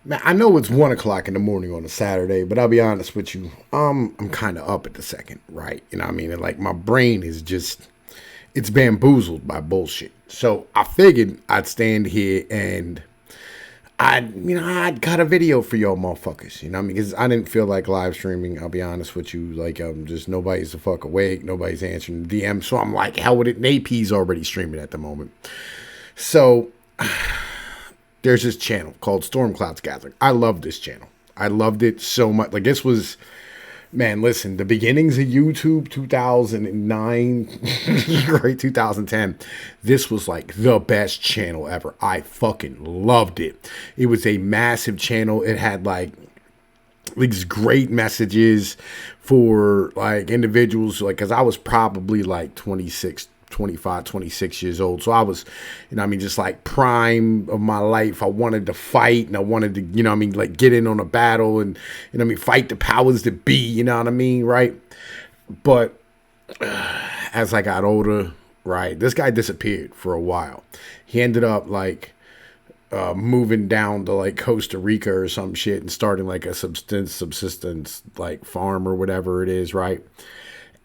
Man, I know it's 1 o'clock in the morning on a Saturday, but I'll be honest with you. I'm kind of up at the second, right? You know what I mean? And like my brain is just, it's bamboozled by bullshit. So I figured I'd stand here and I'd cut a video for y'all motherfuckers. You know what I mean? Because I didn't feel like live streaming. I'll be honest with you. Like, just nobody's the fuck awake. Nobody's answering the DM. So I'm like, hell with it. And AP's already streaming at the moment. So there's this channel called Storm Clouds Gathering. I love this channel. I loved it so much. Like, this was, man, listen, the beginnings of YouTube, 2009, right, 2010, this was like the best channel ever. I fucking loved it. It was a massive channel. It had like these great messages for like individuals, like, because I was probably like 25, 26 years old. So I was, just like prime of my life. I wanted to fight and I wanted to, like get in on a battle and, fight the powers that be, you know what I mean? Right. But as I got older, right, this guy disappeared for a while. He ended up like moving down to like Costa Rica or some shit and starting like a subsistence like farm or whatever it is. Right.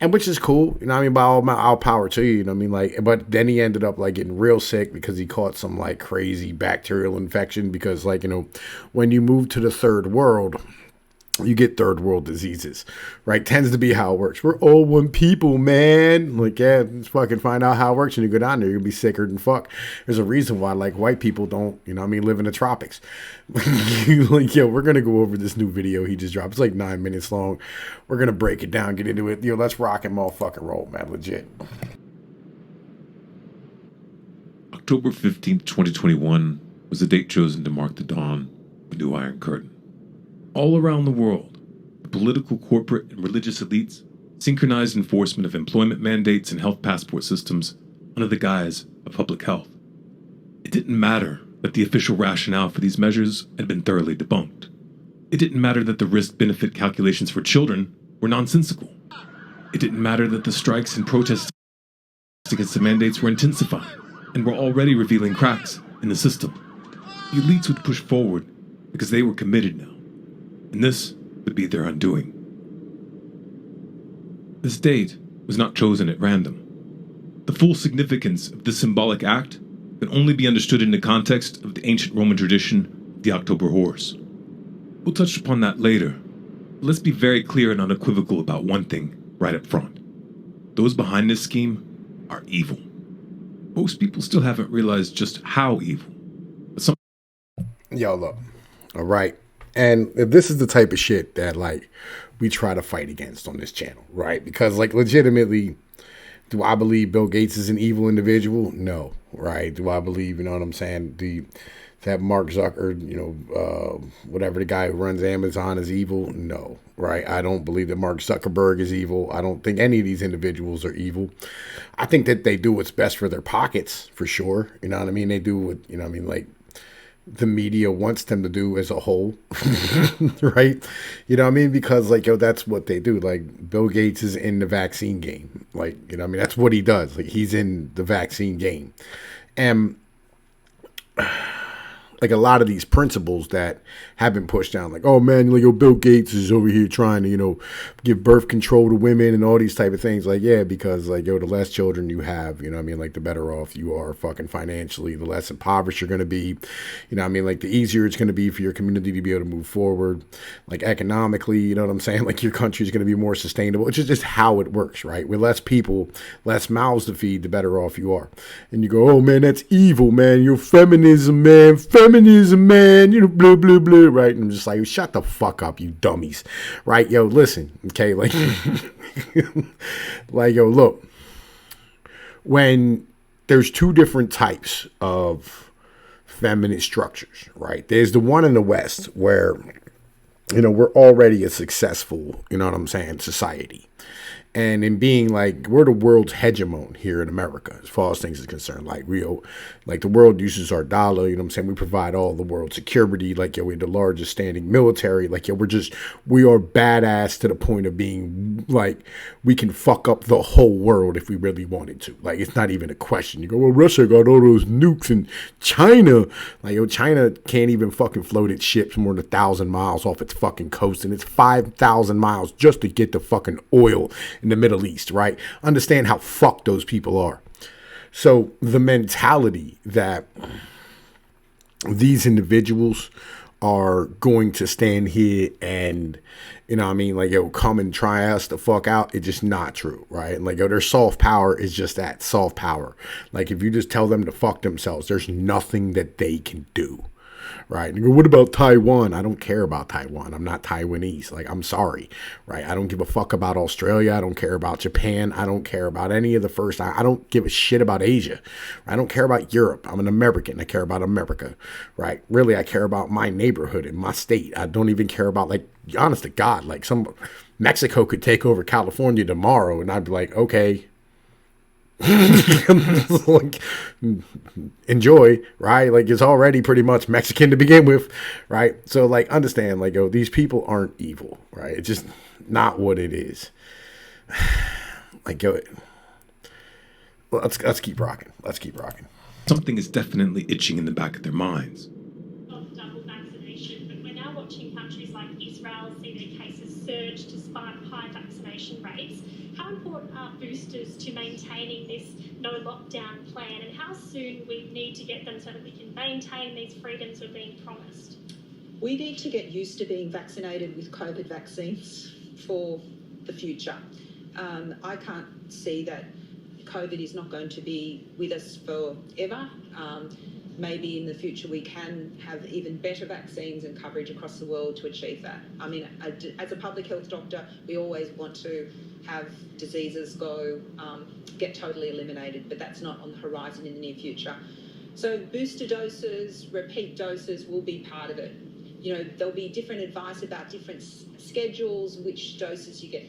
And which is cool, by all power to you, but then he ended up like getting real sick because he caught some like crazy bacterial infection because like, when you move to the third world, you get third world diseases, right? Tends to be how it works. We're all one people, man. Like, yeah, let's fucking find out how it works and you go down there, you'll be sicker than fuck. There's a reason why like white people don't, live in the tropics. Like, yo, we're going to go over this new video he just dropped. It's like 9 minutes long. We're going to break it down, get into it. Yo, let's rock and motherfucking roll, man. Legit. October 15th, 2021 was the date chosen to mark the dawn of the new Iron Curtain. All around the world, the political, corporate, and religious elites synchronized enforcement of employment mandates and health passport systems under the guise of public health. It didn't matter that the official rationale for these measures had been thoroughly debunked. It didn't matter that the risk-benefit calculations for children were nonsensical. It didn't matter that the strikes and protests against the mandates were intensifying and were already revealing cracks in the system. The elites would push forward because they were committed now. And this would be their undoing. This date was not chosen at random. The full significance of this symbolic act can only be understood in the context of the ancient Roman tradition, the October Horse. We'll touch upon that later, but let's be very clear and unequivocal about one thing right up front. Those behind this scheme are evil. Most people still haven't realized just how evil. But Yo, look, all right. And this is the type of shit that, like, we try to fight against on this channel, right? Because, like, legitimately, do I believe Bill Gates is an evil individual? No, right? Do I believe, you know what I'm saying, that Mark Zucker, whatever the guy who runs Amazon is evil? No, right? I don't believe that Mark Zuckerberg is evil. I don't think any of these individuals are evil. I think that they do what's best for their pockets, for sure. You know what I mean? They do what, like, the media wants them to do as a whole, right? You know what I mean? Because, like, that's what they do. Like, Bill Gates is in the vaccine game. Like, that's what he does. Like, he's in the vaccine game. And like a lot of these principles that have been pushed down, like, oh man, like, Bill Gates is over here trying to, give birth control to women and all these type of things. Like, yeah, because like, the less children you have, like the better off you are fucking financially, the less impoverished you're going to be, like the easier it's going to be for your community to be able to move forward, like economically, you know what I'm saying? Like your country is going to be more sustainable, which is just how it works, right? With less people, less mouths to feed, the better off you are. And you go, oh man, that's evil, man. You're feminism, man. Feminism, man. Blah, blah, blah, right? And I'm just like, shut the fuck up, you dummies, right? Yo, listen, okay? Like, like, yo, look, when there's two different types of feminist structures, right? There's the one in the West where, we're already a successful, society. And in being like, we're the world's hegemon here in America as far as things is concerned. Like like the world uses our dollar, you know what I'm saying? We provide all the world security. Like, yo, we're the largest standing military. Like, yo, we are badass to the point of being like, we can fuck up the whole world if we really wanted to. Like, it's not even a question. You go, well, Russia got all those nukes, and China, like, yo, China can't even fucking float its ships more than 1,000 miles off its fucking coast, and it's 5,000 miles just to get the fucking oil in the Middle East, right? Understand how fucked those people are. So the mentality that these individuals are going to stand here and, you know what I mean, like, yo, come and try us the fuck out, it's just not true, right? And like, yo, their soft power is just that, soft power. Like, if you just tell them to fuck themselves, there's nothing that they can do. Right. And what about Taiwan? I don't care about Taiwan. I'm not Taiwanese. Like, I'm sorry. Right. I don't give a fuck about Australia. I don't care about Japan. I don't care about any of the first. I don't give a shit about Asia. I don't care about Europe. I'm an American. I care about America. Right. Really, I care about my neighborhood and my state. I don't even care about, like, honest to God, like, Mexico could take over California tomorrow and I'd be like, okay. Like, enjoy, right? Like, it's already pretty much Mexican to begin with, right? So, like, understand, like, oh, these people aren't evil, right? It's just not what it is. Like, yo, let's keep rocking. Let's keep rocking. Something is definitely itching in the back of their minds. Of double vaccination, but we're now watching countries like Israel see their cases surge despite high vaccination rates. How important are boosters to maintaining this no lockdown plan, and how soon we need to get them so that we can maintain these freedoms we're being promised? We need to get used to being vaccinated with COVID vaccines for the future. I can't see that COVID is not going to be with us forever. Maybe in the future we can have even better vaccines and coverage across the world to achieve that. I mean, as a public health doctor, we always want to have diseases get totally eliminated, but that's not on the horizon in the near future. So booster doses, repeat doses will be part of it. You know, there'll be different advice about different schedules, which doses you get.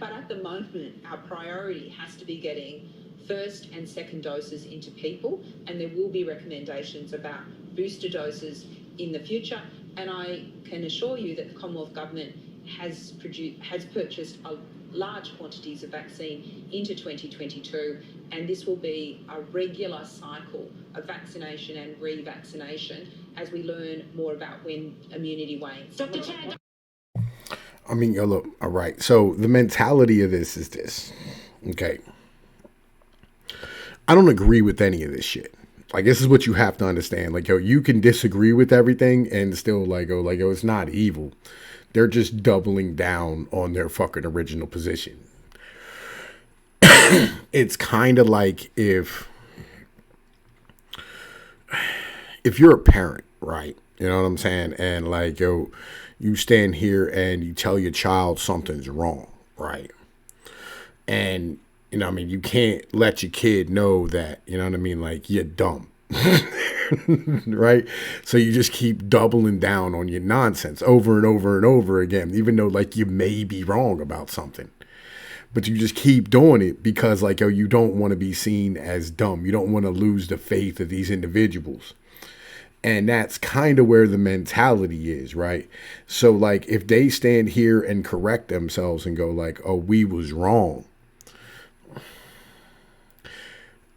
But at the moment, our priority has to be getting first and second doses into people, and there will be recommendations about booster doses in the future. And I can assure you that the Commonwealth Government has purchased large quantities of vaccine into 2022, and this will be a regular cycle of vaccination and revaccination as we learn more about when immunity wanes. Dr. Chan. I mean, yo, look, all right. So the mentality of this is this. Okay. I don't agree with any of this shit. Like, this is what you have to understand. Like, yo, you can disagree with everything and still, like, oh, it's not evil. They're just doubling down on their fucking original position. It's kind of like if you're a parent, right? You know what I'm saying? And like, yo, you stand here and you tell your child something's wrong, right? And, you know what I mean, you can't let your kid know that, you know what I mean, like, you're dumb. Right? So you just keep doubling down on your nonsense over and over and over again, even though, like, you may be wrong about something. But you just keep doing it because, like, yo, you don't want to be seen as dumb. You don't want to lose the faith of these individuals. And that's kind of where the mentality is, right? So, like, if they stand here and correct themselves and go like, oh, we was wrong,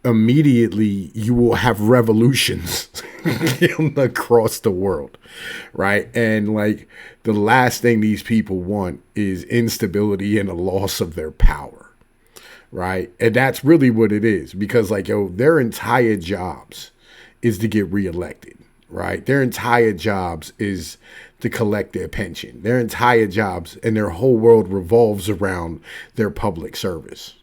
immediately you will have revolutions across the world, right? And like, the last thing these people want is instability and a loss of their power, right? And that's really what it is, because, like, yo, their entire jobs is to get reelected, right? Their entire jobs is to collect their pension. Their entire jobs and their whole world revolves around their public service.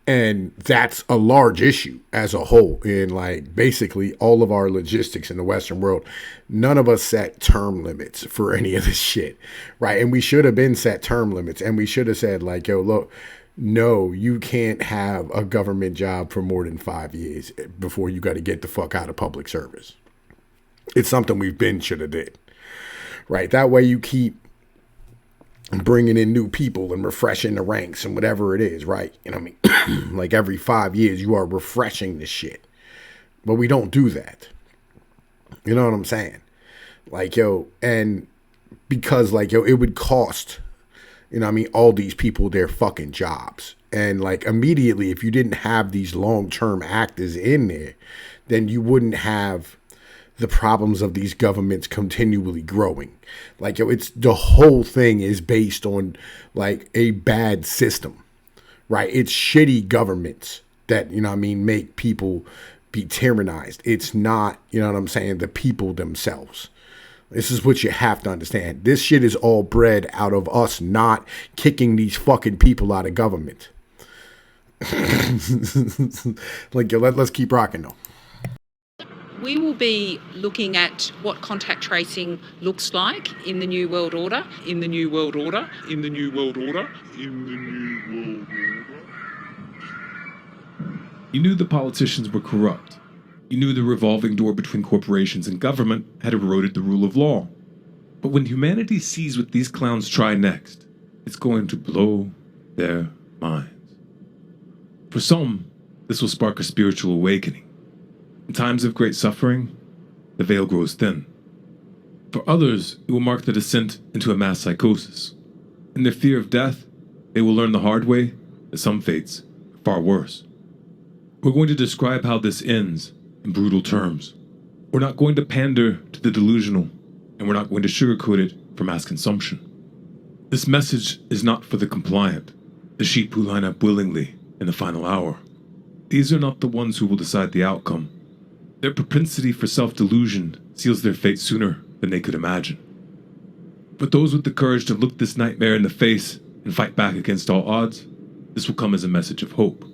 And that's a large issue as a whole in, like, basically all of our logistics in the Western world. None of us set term limits for any of this shit, right? And we should have been set term limits, and we should have said, like, yo, look, no, you can't have a government job for more than 5 years before you got to get the fuck out of public service. It's something we've been should have did, right? That way you keep bringing in new people and refreshing the ranks and whatever it is, right? You know what I mean? Like every 5 years, you are refreshing this shit. But we don't do that. You know what I'm saying? Like, yo, and because, like, yo, it would cost, you know what I mean, all these people their fucking jobs. And, like, immediately, if you didn't have these long-term actors in there, then you wouldn't have the problems of these governments continually growing. Like, yo, it's the whole thing is based on, like, a bad system, right? It's shitty governments that, you know what I mean, make people be tyrannized. It's not, you know what I'm saying, the people themselves. This is what you have to understand. This shit is all bred out of us not kicking these fucking people out of government. Like, yo, let's keep rocking though. We will be looking at what contact tracing looks like in the New World Order. In the New World Order. In the New World Order. In the New World Order. You knew the politicians were corrupt. You knew the revolving door between corporations and government had eroded the rule of law. But when humanity sees what these clowns try next, it's going to blow their minds. For some, this will spark a spiritual awakening. In times of great suffering, the veil grows thin. For others, it will mark the descent into a mass psychosis. In their fear of death, they will learn the hard way that some fates are far worse. We're going to describe how this ends in brutal terms. We're not going to pander to the delusional, and we're not going to sugarcoat it for mass consumption. This message is not for the compliant, the sheep who line up willingly in the final hour. These are not the ones who will decide the outcome. Their propensity for self-delusion seals their fate sooner than they could imagine. But those with the courage to look this nightmare in the face and fight back against all odds, this will come as a message of hope.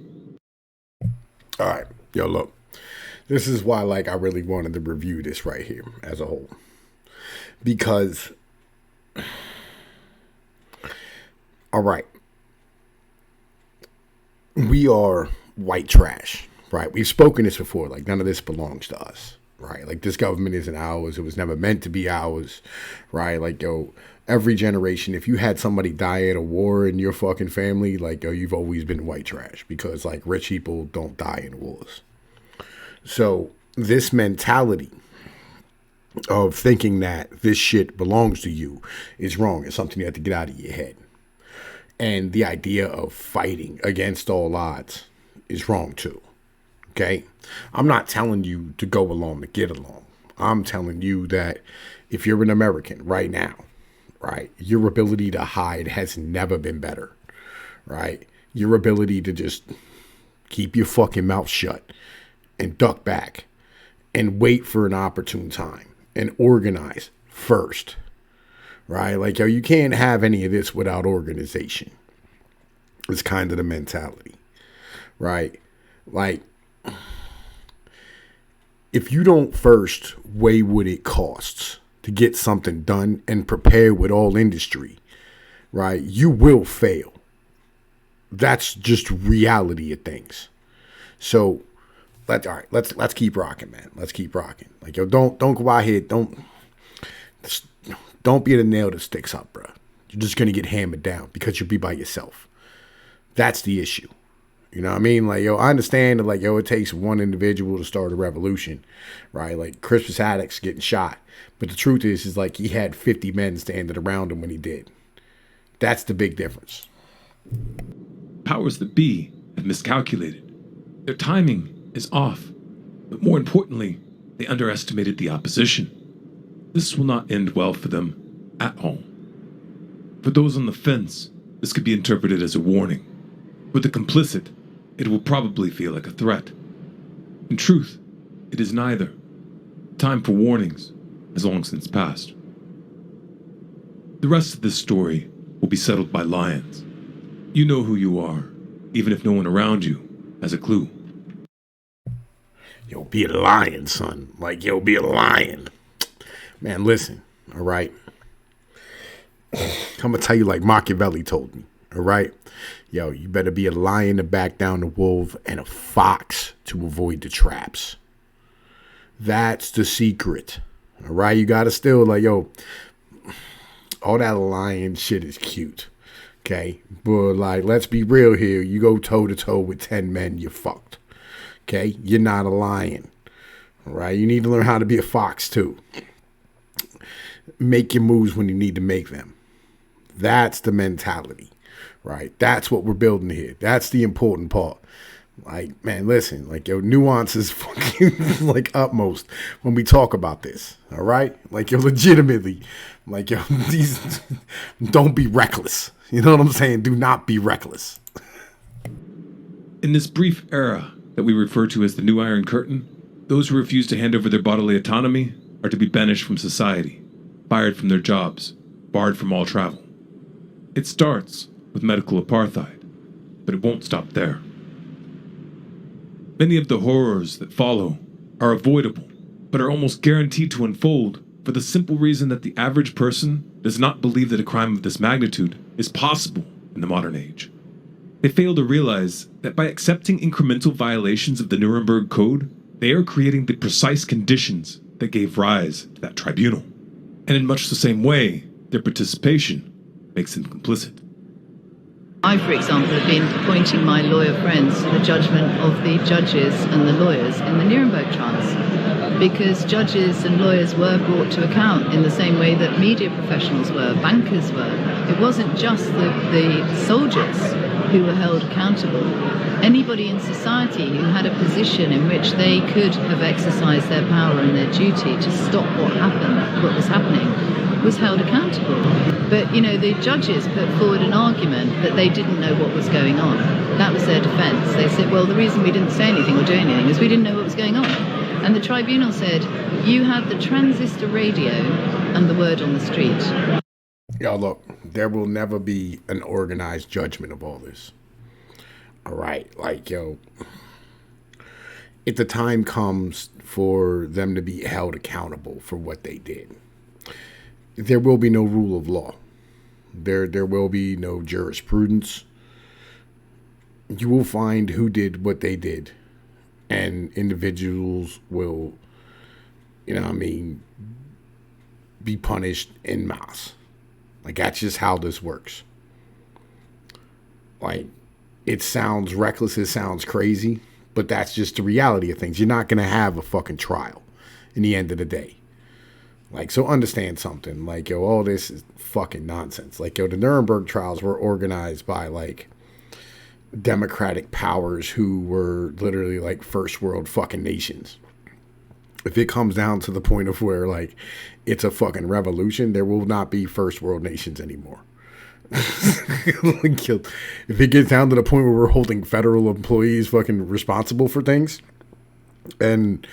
All right, yo, look. This is why, like, I really wanted to review this right here as a whole. Because, all right, we are white trash, right? We've spoken this before. Like, none of this belongs to us, right? Like, this government isn't ours. It was never meant to be ours, right? Like, yo, every generation, if you had somebody die in a war in your fucking family, like, yo, you've always been white trash because, like, rich people don't die in wars. So this mentality of thinking that this shit belongs to you is wrong. It's something you have to get out of your head. And the idea of fighting against all odds is wrong too. Okay? I'm not telling you to go along to get along. I'm telling you that if you're an American right now, right, your ability to hide has never been better, right? Your ability to just keep your fucking mouth shut and duck back and wait for an opportune time and organize first, right? Like, yo, you can't have any of this without organization. It's kind of the mentality, right? Like, if you don't first weigh what it costs to get something done and prepare with all industry, right, you will fail. That's just reality of things. So, let's keep rocking, man. Let's keep rocking. Like, yo, don't go out here. Don't be the nail that sticks up, bro. You're just gonna get hammered down because you'll be by yourself. That's the issue. You know what I mean? Like, yo, I understand that, like, yo, it takes one individual to start a revolution, right? Like, Crispus Attucks getting shot. But the truth is like, he had 50 men standing around him when he did. That's the big difference. Powers that be have miscalculated. Their timing is off. But more importantly, they underestimated the opposition. This will not end well for them at all. For those on the fence, this could be interpreted as a warning. For the complicit, it will probably feel like a threat. In truth, it is neither. Time for warnings has long since passed. The rest of this story will be settled by lions. You know who you are, even if no one around you has a clue. Yo, be a lion, son. Like, yo, be a lion. Man, listen, all right? I'm going to tell you like Machiavelli told me, all right? Yo, you better be a lion to back down the wolf and a fox to avoid the traps. That's the secret, all right? You got to still, like, yo, all that lying shit is cute. Okay? But, like, let's be real here. You go toe-to-toe with 10 men, you're fucked. Okay? You're not a lion. All right? You need to learn how to be a fox, too. Make your moves when you need to make them. That's the mentality. Right? That's what we're building here. That's the important part. Like, man, listen, like, yo, nuance is fucking, like, utmost when we talk about this, all right? Like, yo, legitimately, like, yo, these, don't be reckless. You know what I'm saying? Do not be reckless. In this brief era that we refer to as the New Iron Curtain, those who refuse to hand over their bodily autonomy are to be banished from society, fired from their jobs, barred from all travel. It starts with medical apartheid, but it won't stop there. Many of the horrors that follow are avoidable, but are almost guaranteed to unfold for the simple reason that the average person does not believe that a crime of this magnitude is possible in the modern age. They fail to realize that by accepting incremental violations of the Nuremberg Code, they are creating the precise conditions that gave rise to that tribunal. And in much the same way, their participation makes them complicit. I, for example, have been appointing my lawyer friends to the judgment of the judges and the lawyers in the Nuremberg Trials, because judges and lawyers were brought to account in the same way that media professionals were, bankers were. It wasn't just the soldiers who were held accountable. Anybody in society who had a position in which they could have exercised their power and their duty to stop what was happening, was held accountable. But, you know, the judges put forward an argument that they didn't know what was going on. That was their defence. They said, well, the reason we didn't say anything or do anything is we didn't know what was going on. And the tribunal said, you had the transistor radio and the word on the street. Y'all, look, there will never be an organized judgment of all this. All right, like, yo, if the time comes for them to be held accountable for what they did, there will be no rule of law. There will be no jurisprudence. You will find who did what they did, and individuals will, you know what I mean, be punished en masse. Like, that's just how this works. Like, it sounds reckless, it sounds crazy, but that's just the reality of things. You're not going to have a fucking trial in the end of the day. Like, so understand something. Like, yo, all this is fucking nonsense. Like, yo, the Nuremberg trials were organized by, like, democratic powers who were literally, like, first world fucking nations. If it comes down to the point of where, like, it's a fucking revolution, there will not be first world nations anymore. If it gets down to the point where we're holding federal employees fucking responsible for things and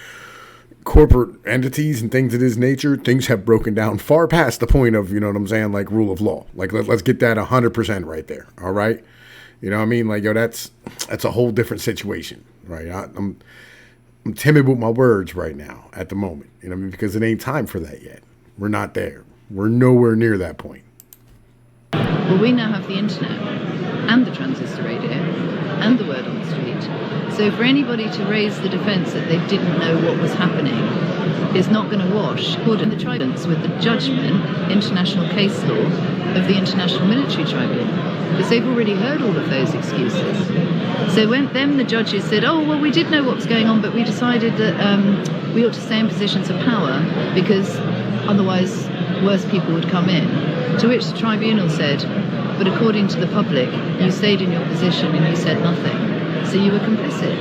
corporate entities and things of this nature, things have broken down far past the point of, you know what I'm saying, like rule of law. Like, let's get that 100% right there. All right. You know what I mean? Like, yo, that's a whole different situation, right? I'm timid with my words right now at the moment, you know what I mean? Because it ain't time for that yet. We're not there. We're nowhere near that point. Well, we now have the internet and the transistor radio and the word on the street. So for anybody to raise the defence that they didn't know what was happening is not going to wash according to the tribunals with the judgment, international case law, of the International Military Tribunal, because they've already heard all of those excuses. So when the judges said, oh, well, we did know what was going on, but we decided that we ought to stay in positions of power because otherwise worse people would come in. To which the tribunal said, but according to the public, you stayed in your position and you said nothing. So you were complicit.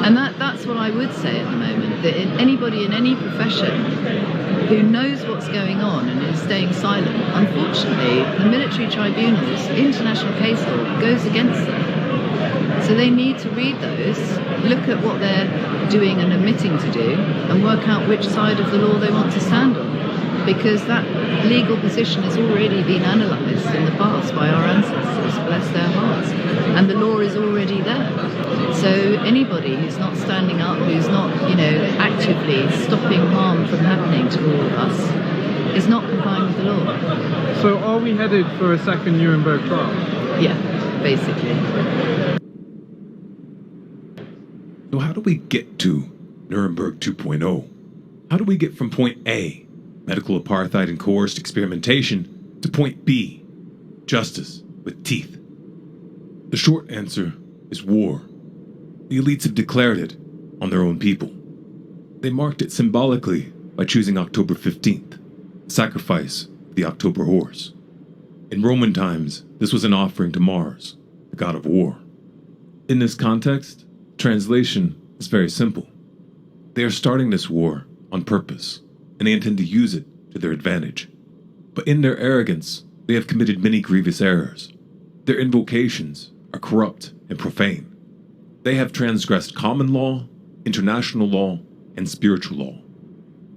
And that's what I would say at the moment, that anybody in any profession who knows what's going on and is staying silent, unfortunately, the military tribunals, international case law, goes against them. So they need to read those, look at what they're doing and omitting to do, and work out which side of the law they want to stand on. Because that legal position has already been analysed in the past by our ancestors, bless their hearts, and the law is already there. So anybody who's not standing up, who's not, actively stopping harm from happening to all of us, is not complying with the law. So are we headed for a second Nuremberg trial? Yeah, basically. So how do we get to Nuremberg 2.0? How do we get from point A, medical apartheid and coerced experimentation, To point B, justice with teeth. The short answer is war. The elites have declared it on their own people. They marked it symbolically by choosing October 15th, the sacrifice of the October horse. In Roman times, this was an offering to Mars, the god of war. In this context, translation is very simple. They are starting this war on purpose, and they intend to use it to their advantage. But in their arrogance, they have committed many grievous errors. Their invocations are corrupt and profane. They have transgressed common law, international law, and spiritual law.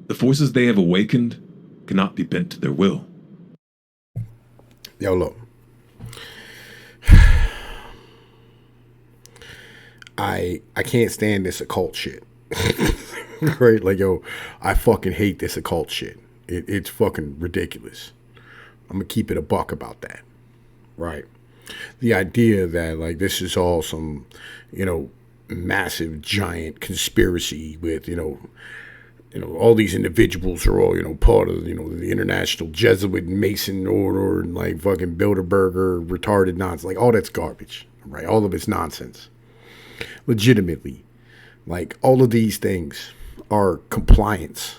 The forces they have awakened cannot be bent to their will. Yo, look. I can't stand this occult shit. Right? Like, yo, I fucking hate this occult shit. It's fucking ridiculous. I'm gonna keep it a buck about that. Right? The idea that, like, this is all some, massive, giant conspiracy with, all these individuals are all, part of, the international Jesuit Mason order and, like, fucking Bilderberger, retarded nonsense. Like, all that's garbage, right? All of it's nonsense. Legitimately. Like, all of these things are compliance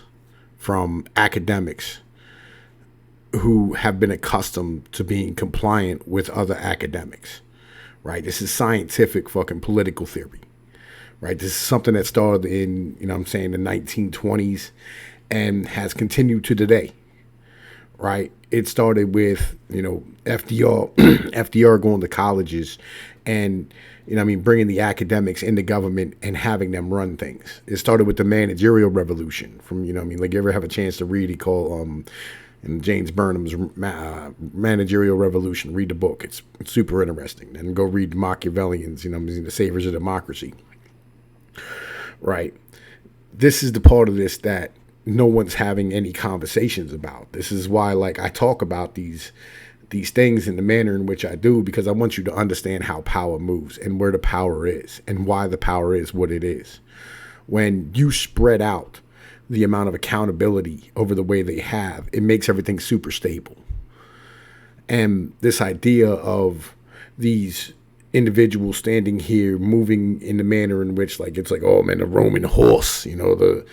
from academics who have been accustomed to being compliant with other academics, right? This is scientific fucking political theory, right? This is something that started in, the 1920s and has continued to today, right? It started with, FDR, FDR going to colleges and, bringing the academics into government and having them run things. It started with the managerial revolution from, like, you ever have a chance to read, he called, in James Burnham's Managerial Revolution. Read the book. It's super interesting. And go read Machiavellians, The Saviors of Democracy. Right. This is the part of this that no one's having any conversations about. This is why, like, I talk about these things in the manner in which I do, because I want you to understand how power moves and where the power is and why the power is what it is. When you spread out the amount of accountability over the way they have, it makes everything super stable. And this idea of these individuals standing here moving in the manner in which, like, it's like, oh man, the Roman horse, the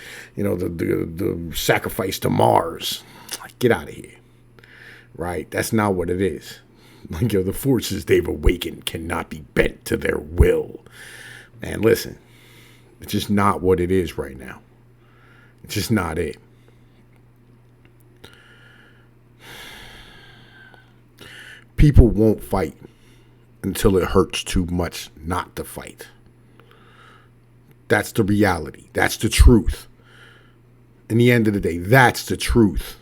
sacrifice to Mars. Like, get out of here. Right? That's not what it is. Like, the forces they've awakened cannot be bent to their will. Man, listen, it's just not what it is right now. It's just not it. People won't fight until it hurts too much not to fight. That's the reality. That's the truth. In the end of the day, that's the truth.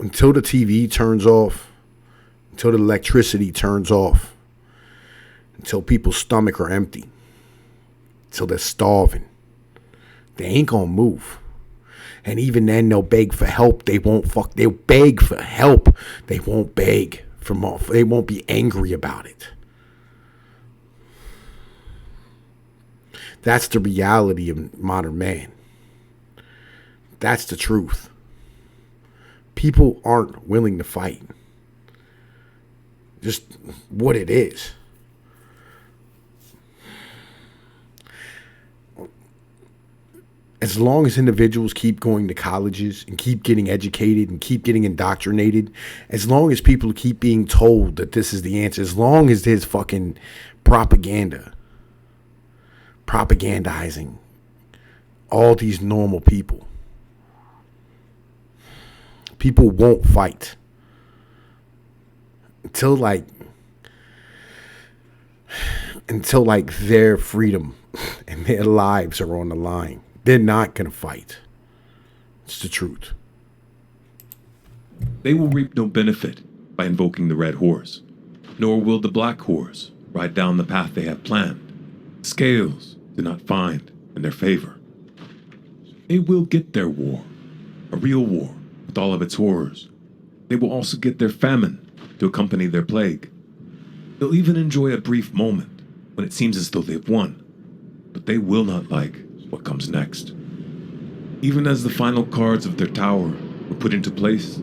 Until the TV turns off, until the electricity turns off, until people's stomach are empty, until they're starving, they ain't gonna move. And even then, they'll beg for help. They'll beg for help. They won't beg for more. They won't be angry about it. That's the reality of modern man. That's the truth. People aren't willing to fight. Just what it is. As long as individuals keep going to colleges and keep getting educated and keep getting indoctrinated, as long as people keep being told that this is the answer, as long as there's fucking propagandizing all these normal people, people won't fight until their freedom and their lives are on the line. They're not going to fight. It's the truth. They will reap no benefit by invoking the red horse, nor will the black horse ride down the path they have planned. Scales do not find in their favor. They will get their war, a real war with all of its horrors. They will also get their famine to accompany their plague. They'll even enjoy a brief moment when it seems as though they've won, but they will not like what comes next. Even as the final cards of their tower were put into place,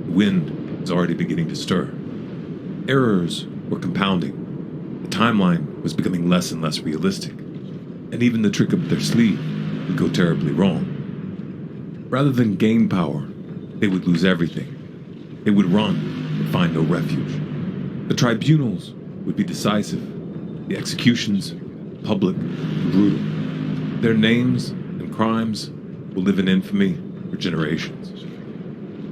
The wind was already beginning to stir. Errors were compounding. The timeline was becoming less and less realistic. And even the trick up their sleeve would go terribly wrong. Rather than gain power, they would lose everything. They would run and find no refuge. The tribunals would be decisive. The executions, public and brutal. Their names and crimes will live in infamy for generations.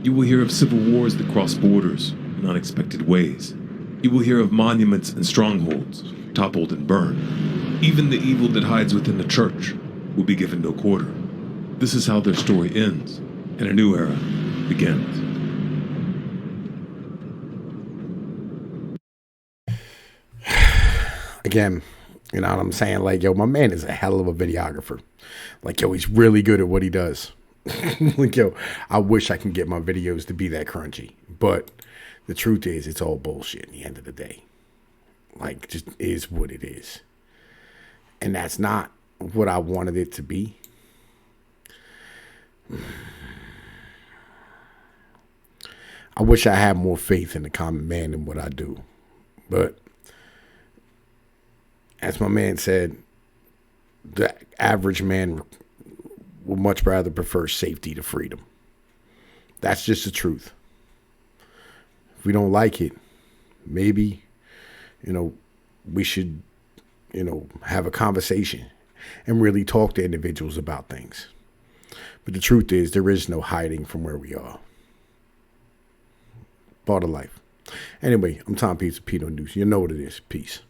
You will hear of civil wars that cross borders in unexpected ways. You will hear of monuments and strongholds toppled and burned. Even the evil that hides within the church will be given no quarter. This is how their story ends, and a new era begins. Again, you know what I'm saying? Like, yo, my man is a hell of a videographer. Like, yo, he's really good at what he does. Like, yo, I wish I can get my videos to be that crunchy. But the truth is, it's all bullshit in the end of the day. Like, just is what it is. And that's not what I wanted it to be. I wish I had more faith in the common man than what I do. But as my man said, the average man would much rather prefer safety to freedom. That's just the truth. If we don't like it, maybe, we should, have a conversation and really talk to individuals about things. But the truth is, there is no hiding from where we are. Part of life. Anyway, I'm Tom Peace of Pnoid News. You know what it is. Peace.